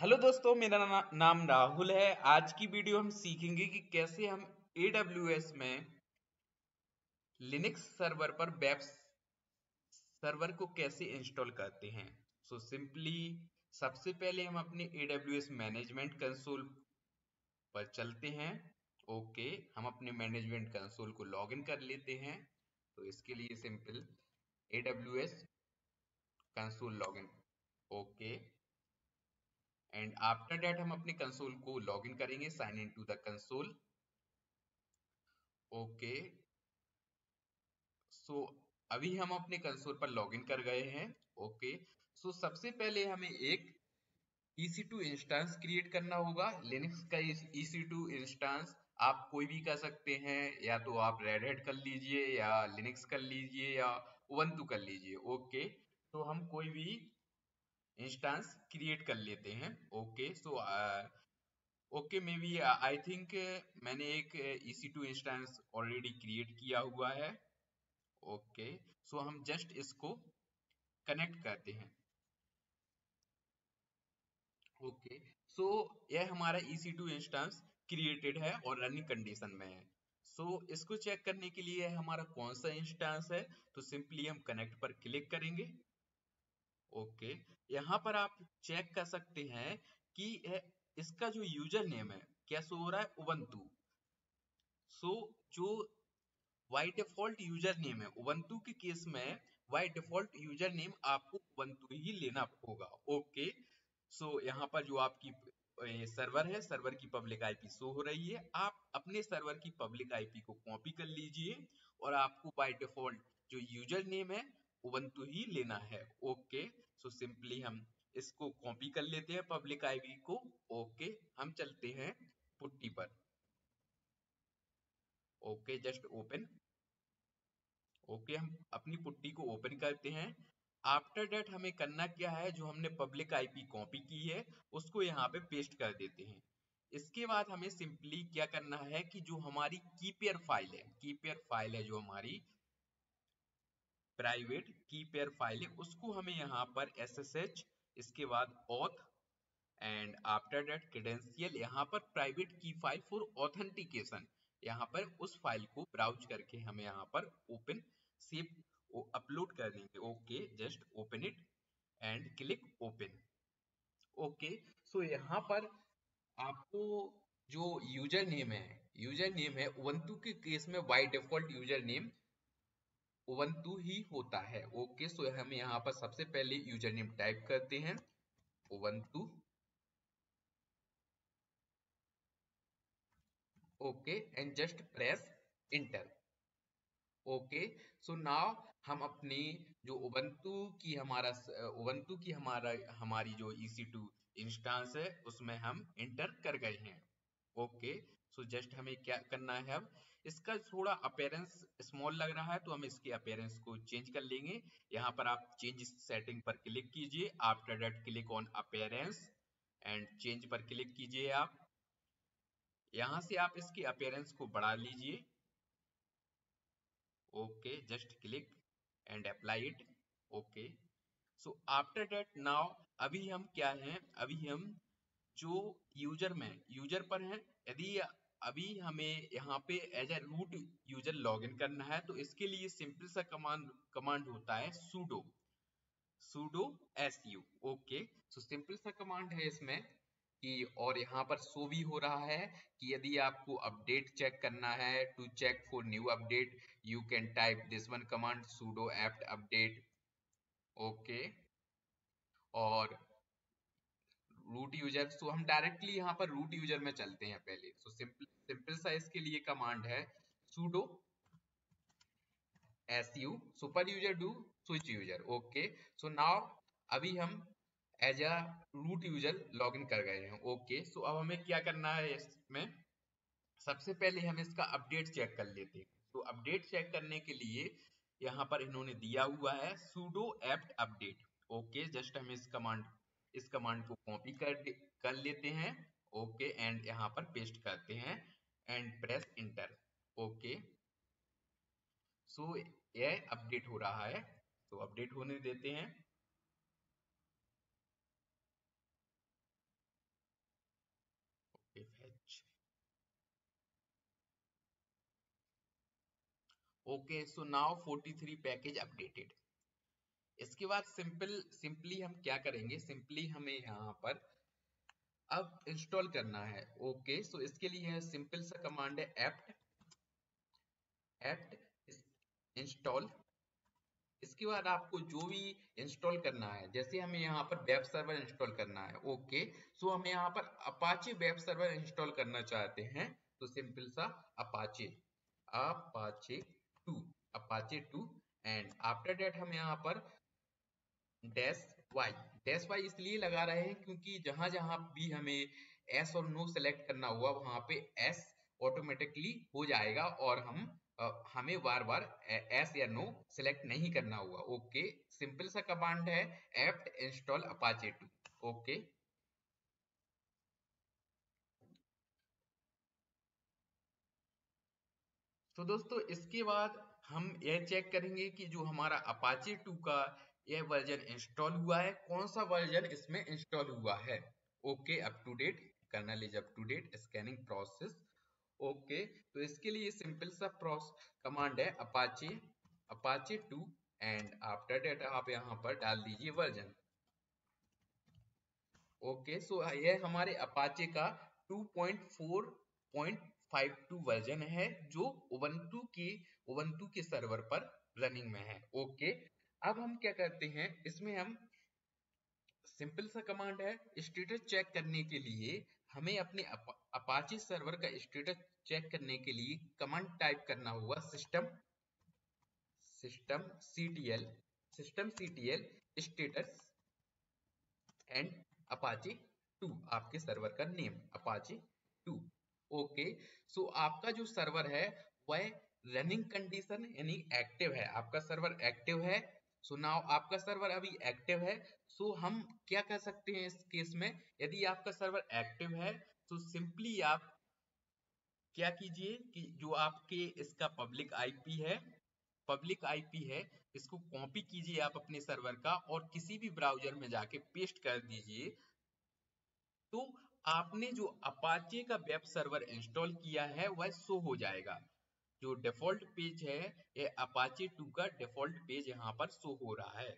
Hello दोस्तों, मेरा नाम राहुल है। आज की वीडियो हम सीखेंगे कि कैसे हम AWS में लिनक्स सर्वर पर वेब सर्वर को कैसे इंस्टॉल करते हैं। सो सिंपली सबसे पहले हम अपने AWS मैनेजमेंट कंसोल पर चलते हैं। ओके, हम अपने मैनेजमेंट कंसोल को लॉगिन कर लेते हैं। तो इसके लिए simple AWS console login. Okay, and after that हम अपने कंसोल को लॉगिन करेंगे, sign in to the console. Okay, so अभी हम अपने कंसोल पर लॉगिन कर गए हैं। ओके, सो सबसे पहले हमें एक EC2 इंस्टेंस क्रिएट करना होगा। लिनक्स का EC2 इंस्टेंस आप कोई भी कर सकते हैं, या तो आप रेड हैट कर लीजिए, या लिनक्स कर लीजिए, या उबंटू कर लीजिए। ओके, तो हम कोई भी इंस्टेंस क्रिएट कर लेते हैं। Okay, so okay, maybe I think मैंने एक EC2 इंस्टेंस ऑलरेडी क्रिएट किया हुआ है। ओके, सो हम जस्ट इसको कनेक्ट करते हैं। ओके, सो यह हमारा EC2 इंस्टेंस क्रिएटेड है और रनिंग कंडीशन में है। सो इसको चेक करने के लिए हमारा कौन सा इंस्टेंस है, तो सिंपली हम कनेक्ट पर क्लिक करेंगे। ओके, यहाँ पर आप चेक कर सकते हैं कि इसका जो यूजर नेम है क्या शो हो रहा है, उबंटू। सो जो बाय डिफॉल्ट यूजर नेम है उबंटू के केस में, बाय डिफॉल्ट यूजर नेम आपको उबंटू ही लेना होगा। ओके, सो यहाँ पर जो आपकी सर्वर है, सर्वर की पब्लिक आईपी शो हो रही है। आप अपने सर्वर की पब्लिक आईपी को कॉपी कर लीजिए और आपको बाय डिफॉल्ट जो यूजर नेम है उबंटू ही लेना है। ओके, सो सिंपली हम इसको कॉपी कर लेते हैं पब्लिक आईपी को। ओके, हम चलते हैं पुट्टी पर। Okay, just open. ओके, हम अपनी पुट्टी को ओपन करते हैं। आफ्टर दैट हमें करना क्या है, जो हमने पब्लिक आईपी कॉपी की है उसको यहाँ पे पेस्ट कर देते हैं। इसके बाद हमें सिंपली क्या करना है कि जो हमारी कीपेयर फाइल है जो हमारी प्राइवेट कीपेयर फाइल है, उसको हमें यहाँ पर SSH, इसके बाद auth, and after that credential, यहाँ पर प्राइवेट की फाइल फॉर ऑथेंटिकेशन, यहाँ पर उस फाइल को ब्राउज करके हमें यहाँ पर ओपन सेव अपलोड कर देंगे। Okay, just open it and click open. Okay, so यहाँ पर आपको जो यूजर नेम है उबंटू के केस में by default user name Ubuntu ही होता है। ओके, सो हम यहाँ पर सबसे पहले यूजर नेम टाइप करते हैं, Ubuntu. Okay, and just press inter. Okay, so now हम अपनी जो उबंटू की हमारी जो EC2 इंस्टेंस है उसमें हम इंटर कर गए हैं। ओके, सो जस्ट हमें क्या करना है, अब इसका थोड़ा अपीयरेंस स्मॉल लग रहा है तो हम इसके अपीयरेंस को चेंज कर लेंगे। यहाँ पर आप चेंज सेटिंग पर क्लिक कीजिए, after that click on appearance and change पर क्लिक कीजिए। आप यहाँ से आप इसकी अपीयरेंस को बढ़ा लीजिए। Okay, just click and apply it. Okay, so after that now अभी हम क्या हैं, अभी हम जो यूजर पर हैं। यदि अभी हमें यहाँ पे as a root user login करना है तो इसके लिए सिंपल सा कमांड होता है sudo su। Okay, so simple सा कमांड है इसमें कि, और यहाँ पर शो भी हो रहा है कि यदि आपको अपडेट चेक करना है, to check for new update you can type this one command sudo apt update। Okay, और रूट यूजर, सो हम डायरेक्टली यहाँ पर रूट यूजर में चलते हैं पहले। सो सिंपल सा इसके लिए कमांड है sudo su super user do switch user. Okay, so now अभी हम as a root user login कर गए हैं। ओके, सो अब हमें क्या करना है, इसमें सबसे पहले हम इसका अपडेट चेक कर लेते हैं। तो अपडेट चेक करने के लिए यहाँ पर इन्होंने दिया हुआ है sudo apt update। Okay, just हम इस कमांड को कॉपी कर लेते हैं। ओके, एंड यहाँ पर पेस्ट करते हैं एंड प्रेस इंटर। ओके, सो यह अपडेट हो रहा है, तो अपडेट होने देते हैं। fh. Okay, so now 43 package updated. इसके बाद सिंपली हम क्या करेंगे, सिंपली हमें यहाँ पर अब इंस्टॉल करना है. ओके, सो इसके लिए है सिंपल सा कमांड है एप्ट इंस्टॉल. इसके बाद आपको जो भी इंस्टॉल करना है, जैसे हमें यहाँ पर वेब सर्वर इंस्टॉल करना है. ओके, सो हम यहाँ पर अपाचे वेब सर्वर इंस्टॉल करना चाहते हैं, तो सिंपल सा Apache to Apache 2 and after that हम यहाँ पर डैश वाई इसलिए लगा रहे हैं क्योंकि जहां जहां भी हमें एस और नो सेलेक्ट करना हुआ वहां पे एस ऑटोमेटिकली हो जाएगा और हमें बार बार एस या नो सेलेक्ट नहीं करना हुआ. ओके, सिंपल सा कमांड है एप्ट इंस्टॉल अपाचे 2. ओके, तो दोस्तों इसके बाद हम यह चेक करेंगे कि जो हमारा अपाचे 2 का यह वर्जन इंस्टॉल हुआ है, कौन सा वर्जन इसमें इंस्टॉल हुआ है. Okay, up to date, kernel is up to date, scanning process. Okay, तो इसके लिए सिंपल सा कमांड है अपाचे 2 एंड आफ्टर डेट आप यहाँ पर डाल दीजिए वर्जन. ओके, सो ये हमारे अपाचे का 2.4.52 वर्जन है जो उबंटू के सर्वर पर रनिंग में है. ओके, अब हम क्या करते हैं, इसमें हम सिंपल सा कमांड है स्टेटस चेक करने के लिए हमें अपने अपाचे सर्वर का स्टेटस चेक करने के लिए कमांड टाइप करना होगा system ctl status and Apache 2, आपके सर्वर का नेम अपाचे 2. ओके, सो आपका जो सर्वर है वह रनिंग कंडीशन यानी एक्टिव है, आपका सर्वर एक्टिव है. सो नाउ आपका सर्वर अभी एक्टिव है. सो हम क्या कर सकते हैं इस केस में, यदि आपका सर्वर एक्टिव है तो सिंपली आप क्या कीजिए कि जो आपके इसका पब्लिक आईपी है इसको कॉपी कीजिए आप अपने सर्वर का और किसी भी ब्राउजर में जाके पेस्ट कर दीजिए. तो आपने जो अपाचे का वेब सर्वर इंस्टॉल किया है वह शो हो जाएगा. जो डिफॉल्ट पेज है ये अपाचे 2 का डिफॉल्ट पेज यहाँ पर शो हो रहा है.